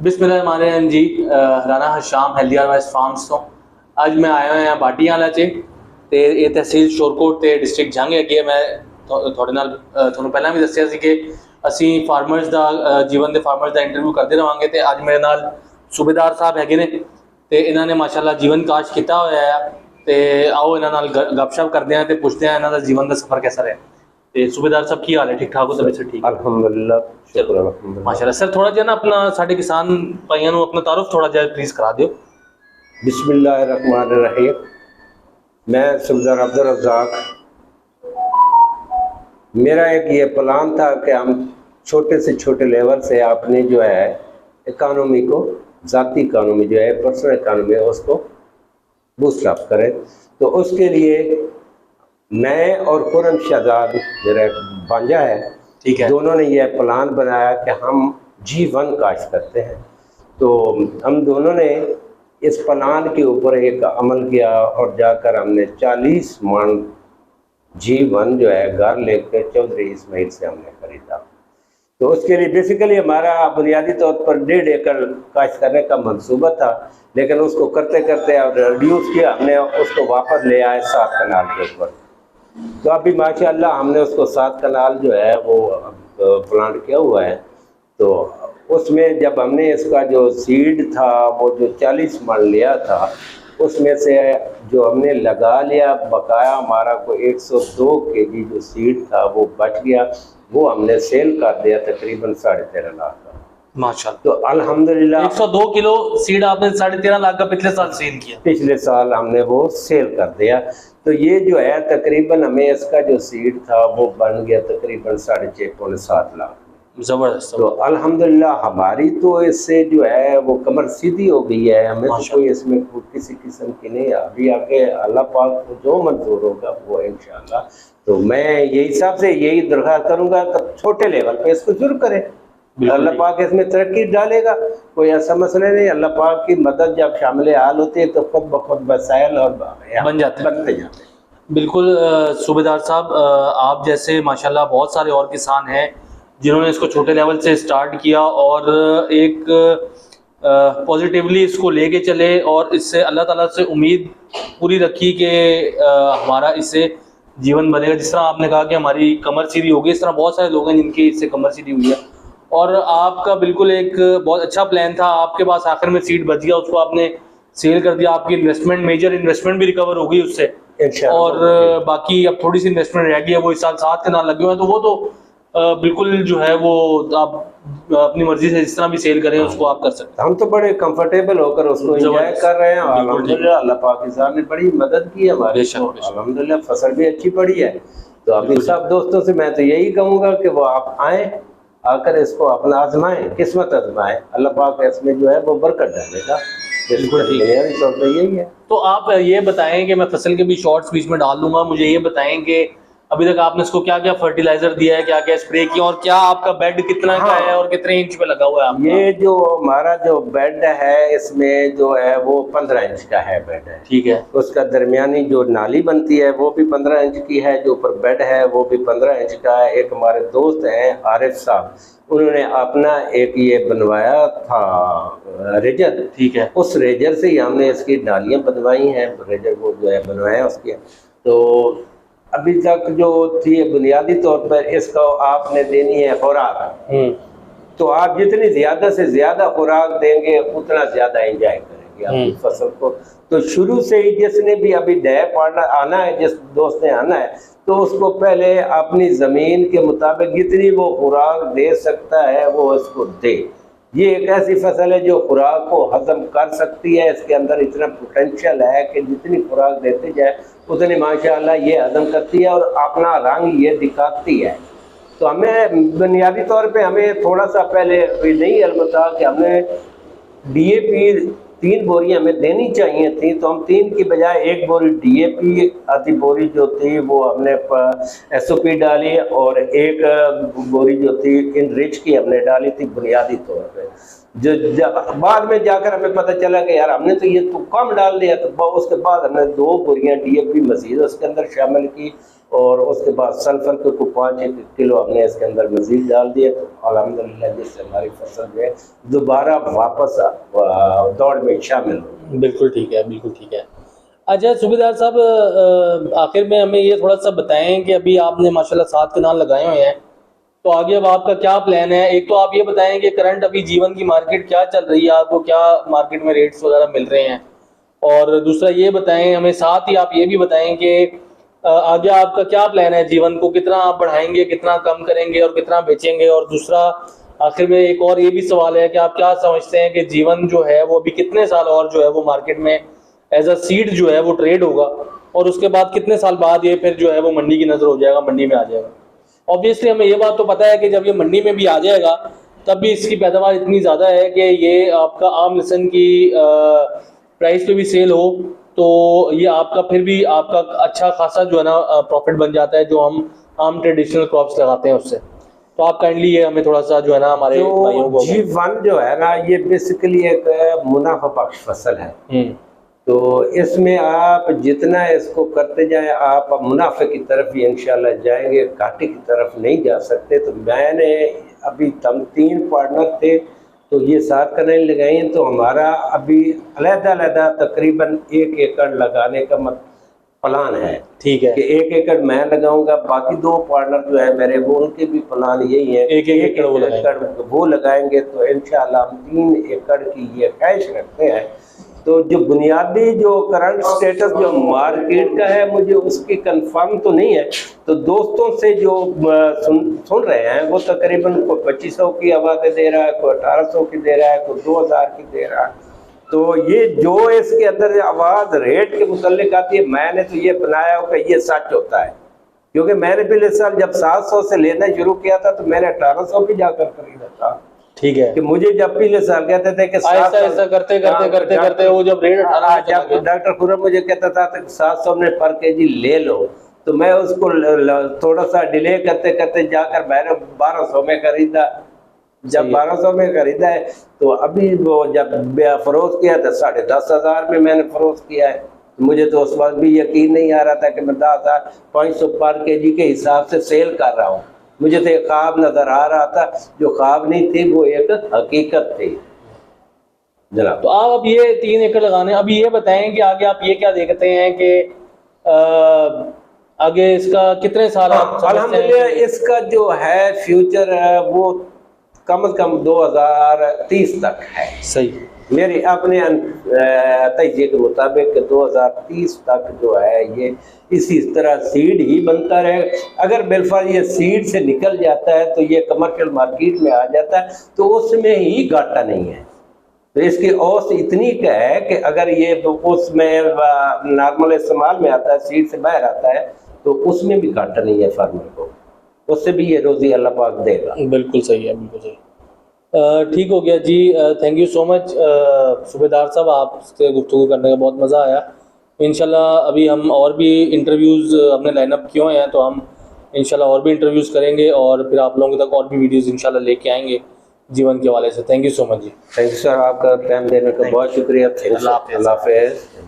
बिस्मिल्लाहिर्रहमानिर्रहीम जी। Rana Hasham healthy west farms तो ਅੱਜ मैं आया ਹਾਂ ਬਾਟੀਆਂ ਵਾਲਾ 'ਚ ਤੇ ਇਹ ਤਹਿਸੀਲ ਸ਼ੋਰਕੋਟ ਤੇ ਡਿਸਟ੍ਰਿਕਟ ਜੰਗ ਹੈਗੀ ਹੈ। ਮੈਂ ਤੁਹਾਡੇ ਨਾਲ ਤੁਹਾਨੂੰ ਪਹਿਲਾਂ ਵੀ ਦੱਸਿਆ ਸੀ ਕਿ ਅਸੀਂ ਫਾਰਮਰਸ ਦਾ ਜੀਵਨ ਦੇ ਫਾਰਮਰਸ ਦਾ ਇੰਟਰਵਿਊ ਕਰਦੇ ਰਹਾਂਗੇ ਤੇ ਅੱਜ ਮੇਰੇ ਨਾਲ ਸੂਬੇਦਾਰ ਸਾਹਿਬ ਹੈਗੇ ਨੇ ਤੇ ਇਹਨਾਂ ਨੇ ਮਾਸ਼ਾਅੱਲਾ ਜੀਵਨ ਕਾਸ਼ ਕੀਤਾ ਹੋਇਆ ਹੈ ਤੇ ਆਓ ਇਹਨਾਂ ਨਾਲ ਗੱਪਸ਼ਪ ਕਰਦੇ ਹਾਂ ਤੇ ਪੁੱਛਦੇ ਹਾਂ ਇਹਨਾਂ ਦਾ ਜੀਵਨ ਦਾ ਸਫ਼ਰ कैसा ਰਿਹਾ। ਤੇ सूबेदार साहब की हाल है? ठीक ठाक हो? तबीयत से ठीक? अल्हम्दुलिल्लाह, शुक्र अल्हम्दुलिल्लाह। माशाल्लाह। सर थोड़ा जिहा ना अपना साडे किसान भाइयों ਨੂੰ अपना तारुफ थोड़ा जिहा प्लीज करा दियो। बिस्मिल्लाहिर्रहमानिर्रहीम। मैं सूबेदार अब्दुल रज़ाक। मेरा एक ये प्लान था कि हम छोटे से छोटे लेवल से अपनी जो है इकानमी को, ज़ाती इकानमी जो है, पर्सनल इकानमी है, उसको बूस्ट अप करें। तो उसके लिए मैं और खुरम शहजाद मेरा भांजा है, ठीक है, दोनों ने यह प्लान बनाया कि हम G1 काश्त करते हैं। तो हम दोनों ने इस प्लान के ऊपर एक अमल किया और जाकर हमने 40 मन G1 जो है घर लेके चौधरी इस्माइल से हमने खरीदा। तो उसके लिए बेसिकली हमारा बुनियादी तौर पर 1.5 एकड़ काश्त करने का मंसूबा था, लेकिन उसको करते करते अब रिड्यूस किया हमने, उसको वापस ले आए 7 कनाल के ऊपर। तो अभी माशाअल्लाह हमने उसको 7 कनाल जो है वो प्लांट किया हुआ है। तो उसमें जब हमने इसका जो सीड था वो जो 40 मन लिया था, उसमें से जो हमने लगा लिया बकाया हमारा को 102 kg जो सीड था वो बच गया, वो हमने सेल कर दिया तकरीबन 13.5 लाख का माशाअल्लाह। तो अल्हम्दुलिल्लाह 102 किलो सीड आपने 13.5 लाख का पिछले साल सेल किया। पिछले साल हमने वो सेल कर दिया। तो ये जो है तकरीबन हमें इसका जो सीड था वो बन गया तकरीबन 6.5-7 लाख। जबरदस्त। तो अल्हम्दुलिल्लाह हमारी तो इससे जो है वो कमर सीधी हो गई है, हमें तो कोई इसमें किसी किस्म की नहीं। अभी आगे अल्लाह पाक को जो मंजूर होगा वो इंशाअल्लाह। तो मैं यही हिसाब से यही दरख्वास्त करूँगा कि छोटे लेवल पे इसको शुरू करें, अल्लाह पाक इसमें तरक्की डालेगा, कोई ऐसा मसला नहीं। अल्लाह पाक की मदद जब शामिल हाल होती है तो खुद ब खुद वसाइल और बनते जाते हैं। बिल्कुल सूबेदार साहब, आप जैसे माशाल्लाह बहुत सारे और किसान हैं जिन्होंने इसको छोटे लेवल से स्टार्ट किया और एक पॉजिटिवली इसको लेके चले और इससे अल्लाह ताला से उम्मीद पूरी रखी कि हमारा इससे जीवन बनेगा। जिस तरह आपने कहा कि हमारी कमर सीधी होगी, इस तरह बहुत सारे लोग हैं जिनकी इससे कमर सीधी हुई है और आपका बिल्कुल एक बहुत अच्छा प्लान था। आपके पास आखिर में सीट बच गया, उसको आपने सेल कर दिया, आपकी इन्वेस्टमेंट, मेजर इन्वेस्टमेंट भी रिकवर हो गई उससे, और बाकी अब थोड़ी सी इन्वेस्टमेंट रह गई है, वो इस साल 7 के नाम लगे हुए हैं। तो वो तो बिल्कुल जो है वो आप अपनी मर्जी से जिस तरह भी सेल करें उसको आप कर सकते हैं। हम तो बड़े कंफर्टेबल होकर उसको एंजॉय कर रहे हैं। अल्हम्दुलिल्लाह अल्लाह पाक की साहब ने बड़ी मदद की है हमारे, अल्हम्दुलिल्लाह फसल भी अच्छी पड़ी है। तो अभी सब दोस्तों से मैं तो यही कहूँगा कि वो आप आएँ, आकर इसको अपना आजमाएं, किस्मत आजमाएं, अल्लाह पाक इसमें जो है वो बरकत डालेगा। यही है। तो आप ये बताएं कि मैं फसल के भी शॉर्ट्स बीच में डाल दूंगा, मुझे ये बताएं कि अभी तक आपने इसको क्या क्या फर्टिलाइजर दिया है, क्या क्या स्प्रे किया और क्या आपका बेड कितना का है और कितने इंच पे लगा हुआ है आपका? ये जो हमारा जो बेड है इसमें जो है वो 15 इंच का है बेड है, ठीक है। उसका दरमियानी जो नाली बनती है वो भी 15 इंच की है, जो ऊपर बेड है वो भी 15 इंच का है। एक हमारे दोस्त हैं आरिफ साहब, उन्होंने अपना एक ये बनवाया था रेजर, ठीक है, उस रेजर से ही हमने इसकी नालियाँ बनवाई हैं, रेजर वो जो है बनवाया उसके। तो अभी तक जो थी बुनियादी तौर पर इसको आपने देनी है खुराक, तो आप जितनी ज़्यादा से ज़्यादा खुराक देंगे उतना ज़्यादा एंजॉय करेंगे आपकी फसल को। तो शुरू से ही जिसने भी अभी नया पार्टनर आना है, जिस दोस्त ने आना है, तो उसको पहले अपनी ज़मीन के मुताबिक जितनी वो खुराक दे सकता है वो उसको दे। ये एक ऐसी फसल है जो खुराक को हजम कर सकती है, इसके अंदर इतना पोटेंशियल है कि जितनी खुराक देते जाए उतनी माशाअल्लाह ये हजम करती है और अपना रंग ये दिखाती है। तो हमें बुनियादी तौर पे हमें थोड़ा सा पहले भी नहीं इल्म था कि हमने DAP 3 बोरियां हमें देनी चाहिए थी, तो हम 3 की बजाय 1 बोरी DAP, आधी बोरी जो थी वो हमने SOP डाली और 1 बोरी जो थी इनरिच की हमने डाली थी बुनियादी तौर पे। जो बाद में जाकर हमें पता चला कि यार हमने तो ये तो कम डाल दिया, तो उसके बाद हमने 2 बोरियां DAP मजीद उसके अंदर शामिल की, और उसके बाद सल्फर के को 5 किलो हमने इसके अंदर मजीद डाल दिया। तो अल्हम्दुलिल्लाह जिससे हमारी फसल जो है दोबारा वापस दौड़ में शामिल हो। बिल्कुल ठीक है, बिल्कुल ठीक है। अच्छा सूबेदार साहब, आखिर में हमें ये थोड़ा सा बताएं कि अभी आपने माशाल्लाह 7 कनाल लगाए हुए हैं, तो आगे अब आपका क्या प्लान है? एक तो आप ये बताएं कि करंट अभी जीवन की मार्केट क्या चल रही है, आपको क्या मार्केट में रेट्स वगैरह मिल रहे हैं, और दूसरा ये बताएं हमें, साथ ही आप ये भी बताएं कि आगे आपका क्या प्लान है, जीवन को कितना आप बढ़ाएंगे, कितना कम करेंगे और कितना बेचेंगे। और दूसरा आखिर में एक और ये भी सवाल है कि आप क्या समझते हैं कि जीवन जो है वो अभी कितने साल और जो है वो मार्केट में एज अ सीड जो है वो ट्रेड होगा, और उसके बाद कितने साल बाद ये फिर जो है वो मंडी की नज़र हो जाएगा, मंडी में आ जाएगा। ऑब्वियसली हमें ये बात तो पता है कि जब ये मंडी में भी आ जाएगा तब भी इसकी पैदावार इतनी ज़्यादा है कि ये आपका आम लहसुन की प्राइस पे भी सेल हो तो ये आपका फिर भी आपका अच्छा खासा जो है ना प्रॉफिट बन जाता है, जो हम आम ट्रेडिशनल क्रॉप्स लगाते हैं उससे। तो आप काइंडली ये हमें थोड़ा सा जो है ना हमारे भाइयों को G1 जो है ना, ये बेसिकली एक मुनाफा बख्श फसल है। तो इसमें आप जितना इसको करते जाएं आप मुनाफे की तरफ ही इंशाल्लाह जाएंगे, घाटे की तरफ नहीं जा सकते। तो मैंने अभी हम 3 पार्टनर थे, तो ये 7 कनाल लगाई, तो हमारा अभी अलग-अलग तकरीबन 1 एकड़ लगाने का प्लान है। ठीक है कि 1 एकड़ मैं लगाऊंगा, बाकी 2 पार्टनर जो है मेरे वो उनके भी प्लान यही है, 1 एकड़ वो लगाएंगे। तो इंशाल्लाह हम 3 एकड़ की ये ख्वाहिश रखते हैं। तो जो बुनियादी जो करंट स्टेटस जो मार्केट का है मुझे उसकी कंफर्म तो नहीं है, तो दोस्तों से जो सुन रहे हैं वो तकरीबन कोई 2500 की आवाज़ें दे रहा है, कोई 1800 की दे रहा है, कोई 2000 की दे रहा है। तो ये जो इसके अंदर आवाज़ रेट के मुतल्लिक आती है, मैंने तो ये बनाया हो कि ये सच होता है, क्योंकि मैंने पिछले साल जब 700 से लेना शुरू किया था तो मैंने 1800 भी जाकर खरीदा था। ठीक है कि मुझे जब पिछले साल कहते थे कि ऐसा करते वो जब रेट जब डॉक्टर खुरम मुझे कहता था 700 में पर केजी ले लो, तो मैं उसको थोड़ा सा डिले करते करते जाकर मैंने 1200 में खरीदा। जब 1200 में खरीदा है तो अभी वो जब फरोख्त किया था 10,500 में मैंने फरोख्त किया है। मुझे तो उस वक्त भी यकीन नहीं आ रहा था कि मैं 10,500 पर केजी के हिसाब से सेल कर रहा हूँ। मुझे तो एक ख्वाब नजर आ रहा था, जो ख्वाब नहीं थी वो एक हकीकत थी जनाब। तो आप अब ये 3 एकड़ लगाने, अभी ये बताएं कि आगे आप ये क्या देखते हैं कि आगे इसका कितने साल अल्हम्दुलिल्लाह इसका जो है फ्यूचर है वो कम से कम 2030 तक है। सही, मेरी अपने तजज़िये के मुताबिक 2030 तक जो है ये इसी तरह सीड ही बनता रहे। अगर बिलफर्ज ये सीड से निकल जाता है तो ये कमर्शियल मार्केट में आ जाता है तो उसमें ही घाटा नहीं है। तो इसकी औसत इतनी का है कि अगर ये उसमें नॉर्मल इस्तेमाल में आता है, सीड से बाहर आता है, तो उसमें भी घाटा नहीं है फार्मर को, उससे भी ये रोजी अल्लाह पाक देगा। बिल्कुल सही है, बिल्कुल सही। ठीक हो गया जी, थैंक यू सो मच सूबेदार साहब, आपसे गुफ्तगू करने का बहुत मज़ा आया। इंशाल्लाह अभी हम और भी इंटरव्यूज़ हमने लाइनअप किए हुए हैं, तो हम इंशाल्लाह और भी इंटरव्यूज़ करेंगे और फिर आप लोगों तक और भी वीडियोज़ इंशाल्लाह लेके आएंगे जीवन के हवाले से। Thank you so much ji. Thank you sir, आपका टाइम देने का बहुत शुक्रिया। अल्लाह हाफ़िज़।